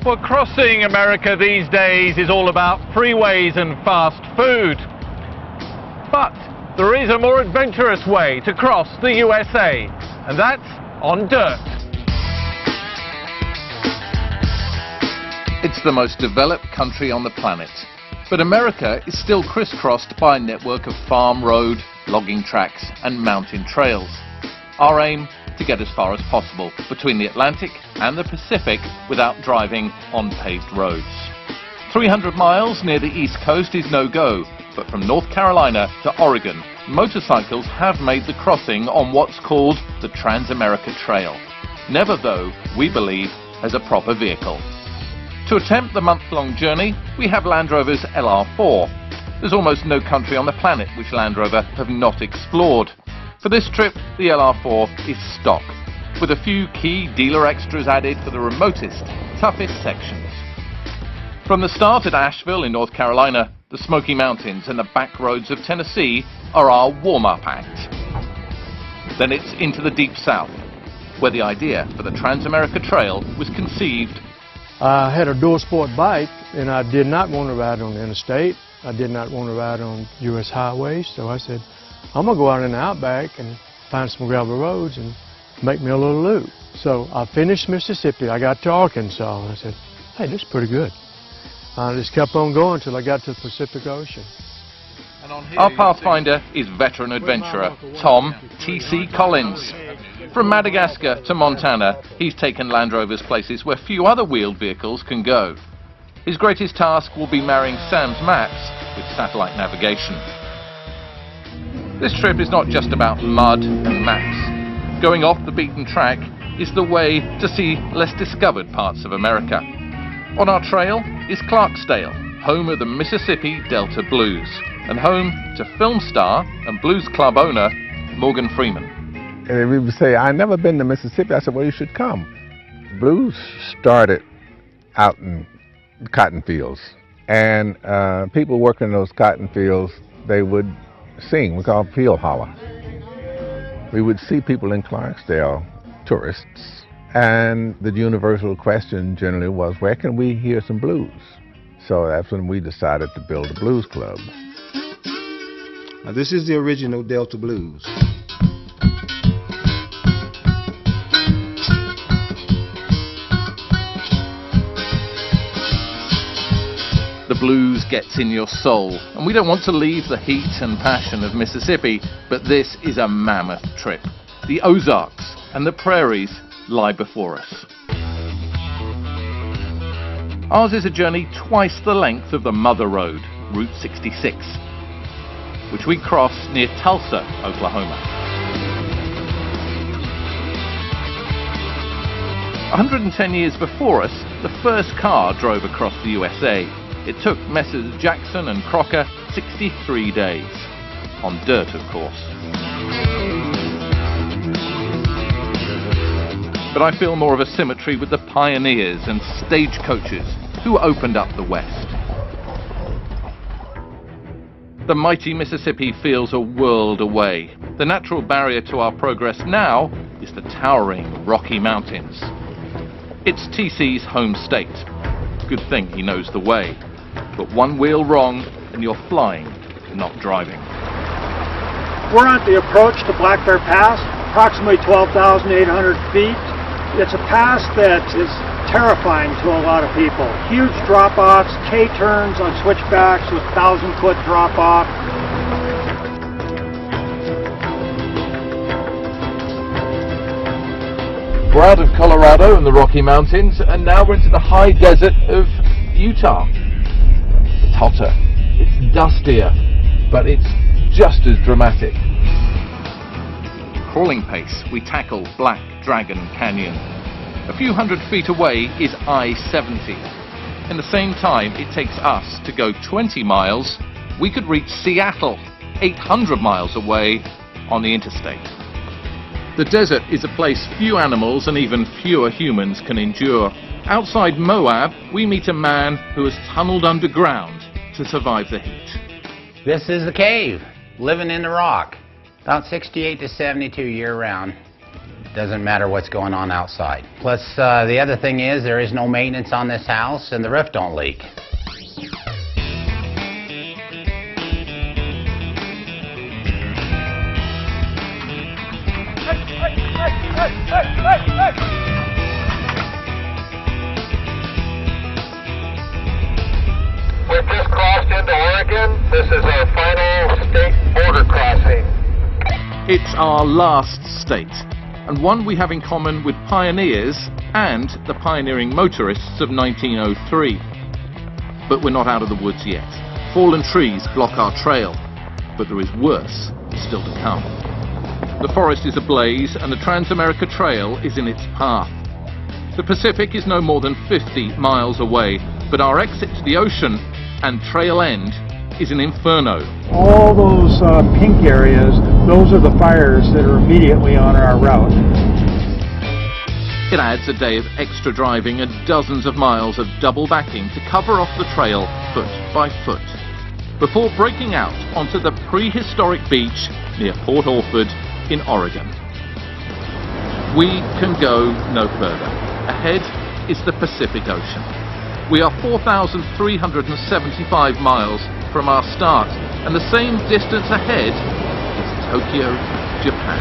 Well, crossing America these days is all about freeways and fast food. But there is a more adventurous way to cross the USA, and that's on dirt. It's the most developed country on the planet, but America is still crisscrossed by a network of farm road, logging tracks and mountain trails. Our aim, to get as far as possible between the Atlantic and the Pacific without driving on paved roads. 300 miles near the East Coast is no-go, but from North Carolina to Oregon, motorcycles have made the crossing on what's called the Trans-America Trail. Never, though, we believe, as a proper vehicle. To attempt the month-long journey, we have Land Rover's LR4. There's almost no country on the planet which Land Rover have not explored. For this trip, the LR4 is stock, with a few key dealer extras added for the remotest, toughest sections. From the start at Asheville in North Carolina, the Smoky Mountains and the back roads of Tennessee are our warm-up act. Then it's into the Deep South, where the idea for the Trans-America Trail was conceived. I had a dual sport bike, and I did not want to ride on the interstate. I did not want to ride on U.S. highways, so I said, I'm going to go out in the outback and find some gravel roads and make me a little loop. So I finished Mississippi. I got to Arkansas, and I said, hey, this is pretty good. I just kept on going until I got to the Pacific Ocean. Our pathfinder is veteran adventurer Tom T.C. Collins. From Madagascar to Montana, he's taken Land Rovers places where few other wheeled vehicles can go. His greatest task will be marrying Sam's maps with satellite navigation. This trip is not just about mud and maps. Going off the beaten track is the way to see less discovered parts of America. On our trail is Clarksdale, home of the Mississippi Delta Blues, and home to film star and blues club owner Morgan Freeman. And we would say, I've never been to Mississippi. I said, well, you should come. Blues started out in cotton fields, and people working in those cotton fields, they would sing. We call it field holler. We would see people in Clarksdale, tourists, and the universal question generally was, where can we hear some blues? So that's when we decided to build a blues club. Now, this is the original Delta Blues. The blues gets in your soul, and we don't want to leave the heat and passion of Mississippi, but this is a mammoth trip. The Ozarks and the prairies lie before us. Ours is a journey twice the length of the Mother Road, Route 66, which we cross near Tulsa, Oklahoma. 110 years before us, the first car drove across the USA. It took Messrs. Jackson and Crocker 63 days. On dirt, of course. But I feel more of a symmetry with the pioneers and stagecoaches who opened up the West. The mighty Mississippi feels a world away. The natural barrier to our progress now is the towering Rocky Mountains. It's TC's home state. Good thing he knows the way. But one wheel wrong and you're flying, not driving. We're at the approach to Black Bear Pass, approximately 12,800 feet. It's a pass that is terrifying to a lot of people. Huge drop-offs, K-turns on switchbacks with 1,000-foot drop-off. We're out of Colorado and the Rocky Mountains, and now we're into the high desert of Utah. It's hotter, it's dustier, but it's just as dramatic. Crawling pace, we tackle Black Dragon Canyon. A few hundred feet away is I-70. In the same time it takes us to go 20 miles, we could reach Seattle, 800 miles away on the interstate. The desert is a place few animals and even fewer humans can endure. Outside Moab, we meet a man who has tunneled underground to survive the heat. This is the cave, living in the rock, about 68 to 72 year-round. Doesn't matter what's going on outside. Plus, the other thing is there is no maintenance on this house and the roof don't leak. We've just crossed into Oregon. This is our final state border crossing. It's our last state, and one we have in common with pioneers and the pioneering motorists of 1903. But we're not out of the woods yet. Fallen trees block our trail, but there is worse still to come. The forest is ablaze and the Trans-America Trail is in its path. The Pacific is no more than 50 miles away, but our exit to the ocean and trail end is an inferno. All those pink areas, those are the fires that are immediately on our route. It adds a day of extra driving and dozens of miles of double backing to cover off the trail foot by foot, before breaking out onto the prehistoric beach near Port Orford in Oregon. We can go no further. Ahead is the Pacific Ocean. We are 4,375 miles from our start, and the same distance ahead is Tokyo, Japan.